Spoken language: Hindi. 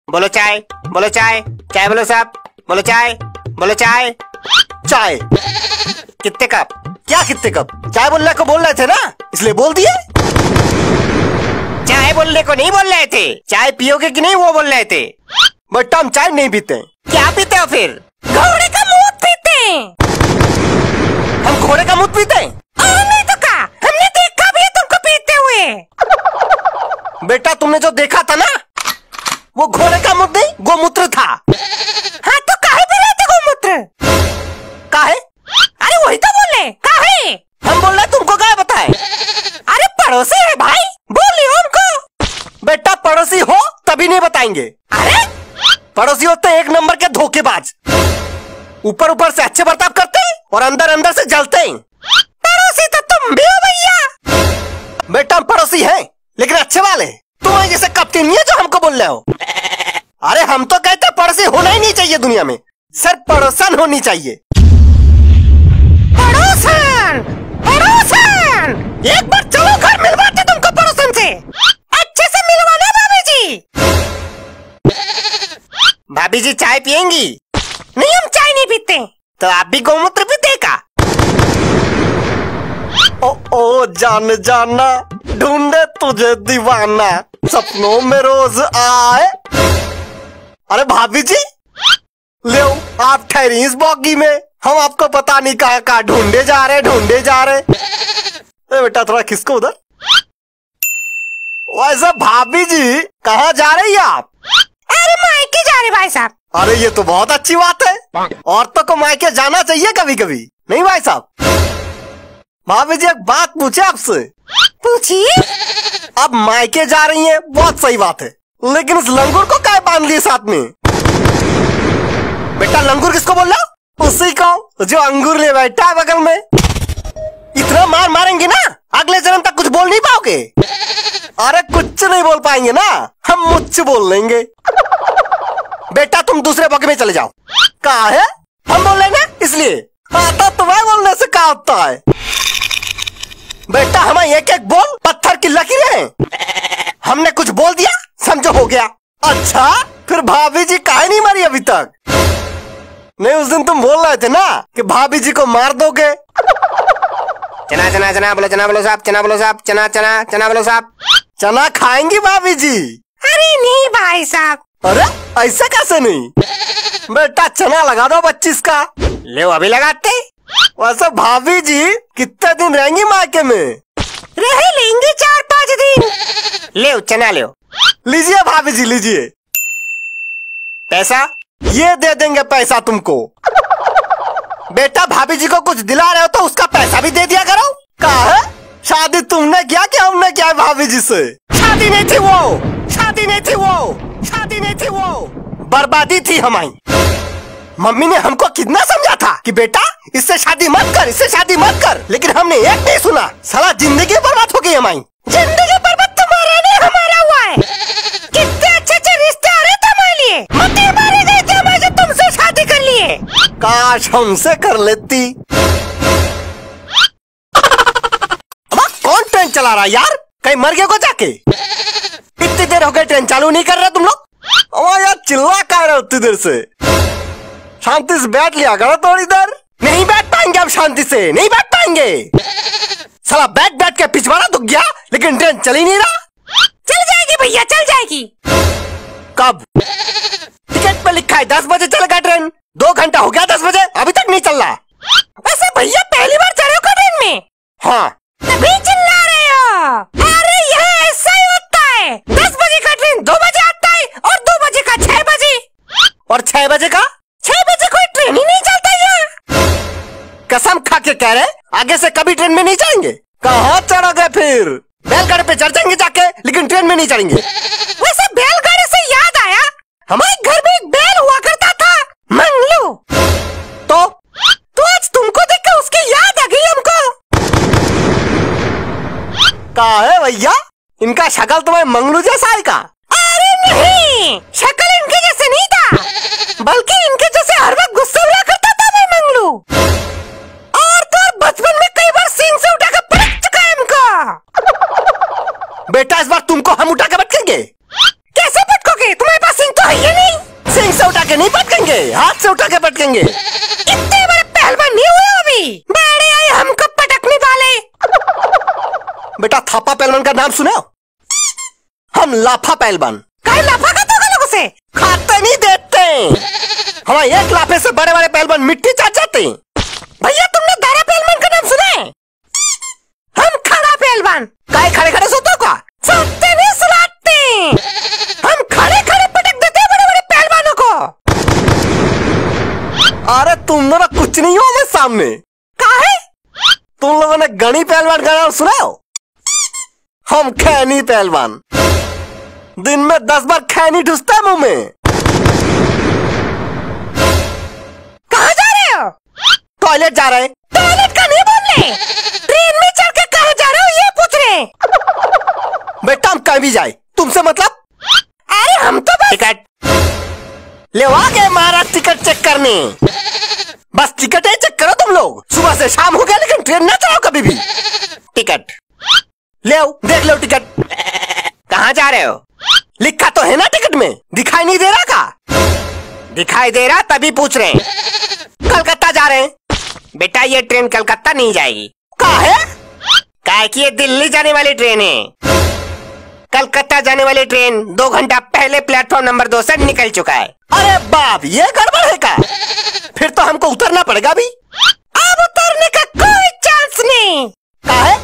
बोलो चाय, बोलो चाय, चाय बोलो साहब, बोलो चाय, बोलो चाय। चाय कितने कप? क्या कितने कप? चाय बोलने को बोल रहे थे ना, इसलिए बोल दिए। चाय बोलने को नहीं बोल रहे थे, चाय पियोगे कि नहीं वो बोल रहे थे। बट हम चाय नहीं पीते। क्या पीते हो फिर? घोड़े का मूत पीते हैं। हम घोड़े का मूत पीते हैं? नहीं तो क्या, हमने देखा भी है तुमको पीते हुए। बेटा तुमने जो देखा था ना, वो घोड़े का मूत नहीं, गोमूत्र था। हाँ तो काहे पी रहे थे गोमूत्र? काहे? अरे वही तो बोले, काहे? हम बोल रहे तुमको क्या बताए? अरे पड़ोसी है भाई, बोलिए हमको। बेटा पड़ोसी हो तभी नहीं बताएंगे। अरे पड़ोसी होते हैं एक नंबर के धोखेबाज, ऊपर ऊपर से अच्छे बर्ताव करते हैं और अंदर अंदर से जलते हैं। पड़ोसी तो तुम भी हो भैया। बेटा हम पड़ोसी हैं लेकिन अच्छे वाले, तुम्हारे जैसे कपटी नहीं है जो हमको बोल रहे हो। अरे हम तो कहते पड़ोसी होना ही नहीं चाहिए दुनिया में, सिर्फ पड़ोसन होनी चाहिए। पड़ोसन, पड़ोसन, एक बार चलो घर मिलवाते तुमको पड़ोसन से, अच्छे से मिलवाना भाभी जी। भाभी जी चाय पियेंगी? नहीं हम चाय नहीं पीते। तो आप भी गोमूत्र पीते का? ओ जान जाना ढूंढे तुझे दीवाना, सपनों में रोज आए। अरे भाभी जी ले आप ठहरी इस बॉगी में, हम आपको पता नहीं कहाँ ढूंढे जा रहे बेटा थोड़ा खिसको उधर। वैसे भाभी जी कहाँ जा रही है आप? अरे मायके जा रहे भाई साहब। अरे ये तो बहुत अच्छी बात है, औरतों को मायके जाना चाहिए कभी कभी, नहीं भाई साहब? भाभी जी एक बात पूछे आपसे। पूछिए। अब मायके जा रही हैं, बहुत सही बात है, लेकिन उस लंगूर को क्या बांध लिए साथ में? बेटा लंगूर किसको बोल रहा? उसी को जो अंगूर ले बैठा है बगल में। इतना मार मारेंगे ना अगले जन्म तक कुछ बोल नहीं पाओगे। अरे कुछ नहीं बोल पाएंगे ना, हम मुझसे बोल लेंगे। बेटा तुम दूसरे बॉगी में चले जाओ। कहा है? हम बोल लेंगे इसलिए आता तुम्हें बोलने से क्या होता है? बेटा हमें एक एक बोल पत्थर की लकीरें हैं। हमने कुछ बोल दिया समझो हो गया। अच्छा फिर भाभी जी काहे नहीं मरी अभी तक? नहीं उस दिन तुम बोल रहे थे ना कि भाभी जी को मार दोगे। चना चना चना बोलो, चना बोलो साहब, चना बोलो साहब, चना चना चना बोलो साहब। चना खाएंगी भाभी जी? अरे नहीं भाई साहब। अरे ऐसा कैसे नहीं? बेटा चना लगा दो 25 का। ले अभी लगाते। वैसे भाभी जी कितने दिन रहेंगी मायके में? रह लेंगे 4-5 दिन। ले चना ले। लीजिए भाभी जी लीजिए। पैसा? ये दे देंगे पैसा तुमको। बेटा भाभी जी को कुछ दिला रहे हो तो उसका पैसा भी दे दिया करो। कहा है? शादी तुमने किया कि हमने किया भाभी जी से? शादी नहीं थी वो, शादी नहीं थी वो, शादी नहीं थी वो, बर्बादी थी हमारी। मम्मी ने हमको कितना समझा था कि बेटा इससे शादी मत कर, इससे शादी मत कर, लेकिन हमने एक नहीं सुना। साला जिंदगी बर्बाद हो गई हमारी। जिंदगी बर्बाद तुम्हारा नहीं हमारा हुआ है। कितने अच्छे रिश्ते आ रहे थे हमारे लिए, मते मारे गए थे हमारे, तुमसे शादी कर लिए। काश हमसे कर लेती। अब कौन ट्रेन चला रहा है यार? कहीं मर गए को जाके? इतनी देर हो गई ट्रेन चालू नहीं कर रहे तुम लोग? यार चिल्ला कह रहे हो उतनी देर से? शांति से बैठ लिया करो थोड़ी देर। नहीं बैठ पाएंगे अब, शांति से नहीं बैठ पाएंगे। साला बैठ बैठ के पिछवाड़ा दुख गया लेकिन ट्रेन चल ही नहीं रहा। चल जाएगी भैया चल जाएगी। कब? टिकट पे लिखा है 10 बजे चलेगा ट्रेन, 2 घंटा हो गया 10 बजे अभी तक नहीं चल रहा। वैसे भैया पहली बार चढ़े हो ट्रेन में? हाँ तभी चिल्ला रहे हो। अरे यहाँ ऐसा ही होता है, 10 बजे का ट्रेन 2 बजे आता है और 2 बजे का 6 बजे, और 6 बजे का 6 बजे कोई ट्रेन ही नहीं चलता यहाँ। कसम खा के कह रहे आगे से कभी ट्रेन में नहीं चढ़ेंगे। कहाँ चढ़ोगे फिर? बैलगाड़ी पे चढ़ जाएंगे जाके, लेकिन ट्रेन में नहीं चढ़ेंगे। वैसे बैलगाड़ी से याद आया, हमारे घर में एक बैल हुआ करता था मंगलू। तो आज तुमको देख के उसकी याद आ गई हमको। कहा है भैया इनका शक्ल तुम्हें मंगलू जैसा है का? अरे नहीं, शक्ल इनके जैसे नहीं था, बल्कि इनके जैसे हर वक्त गुस्सा हुआ करता था मैं मंगलू। और तो बचपन में कई बार सींग से उठाकर पटक चुका है हमको। बेटा इस बार तुमको हम उठा के पटकेंगे। कैसे पटकोगे? तुम्हारे पास सींग तो है। पटकेंगे, हाथ से उठा के पटकेंगे। इतने बड़े पहलवान नहीं हुए अभी, बड़े आए हमको पटकने वाले। बेटा थापा पहलवान का नाम सुना? हम लाफा पहलवान। कहीं लाफा खाते हो लोगों से? खाते नहीं देते, हमारे एक लाफे से बड़े बड़े पहलवान मिट्टी चाट जाते। भैया तुमने दारा पहलवान का नाम सुना है? हम खड़ा पहलवान। काय खड़े खड़े सोते हो का? सोते नहीं सुलाते, हम खड़े खड़े पटक देते हैं बड़े बड़े पहलवानों को। अरे तुम दोनों कुछ नहीं हो मेरे सामने। काहे? तुम लोगों ने गणी पहलवान का नाम सुना हो? हम खैनी पहलवान, दिन में 10 बार खैनी ढूसता है मुंह में। कहाँ जा रहे हो? टॉयलेट जा रहे हैं। टॉयलेट का नहीं बोल रहे, ट्रेन में चढ़ के कहाँ जा रहे हो ये पूछ रहे। बेटा हम कहीं भी जाए, तुमसे मतलब? अरे हम तो बस टिकट ले आ गए महाराज टिकट चेक करने। बस टिकट ही चेक करो तुम लोग, सुबह से शाम हो गया लेकिन ट्रेन ना चलाओ कभी भी। टिकट ले आओ, देख लो टिकट। कहाँ जा रहे हो? लिखा तो है ना टिकट में, दिखाई नहीं दे रहा का? दिखाई दे रहा तभी पूछ रहे हैं। कलकत्ता जा रहे हैं। बेटा ये ट्रेन कलकत्ता नहीं जाएगी। कहाँ है? काहे कि ये दिल्ली जाने वाली ट्रेन है। कलकत्ता जाने वाली ट्रेन 2 घंटा पहले प्लेटफॉर्म नंबर 2 से निकल चुका है। अरे बाप, ये गड़बड़ है का? फिर तो हमको उतरना पड़ेगा भी। अब उतरने का कोई चांस नहीं। कहाँ है?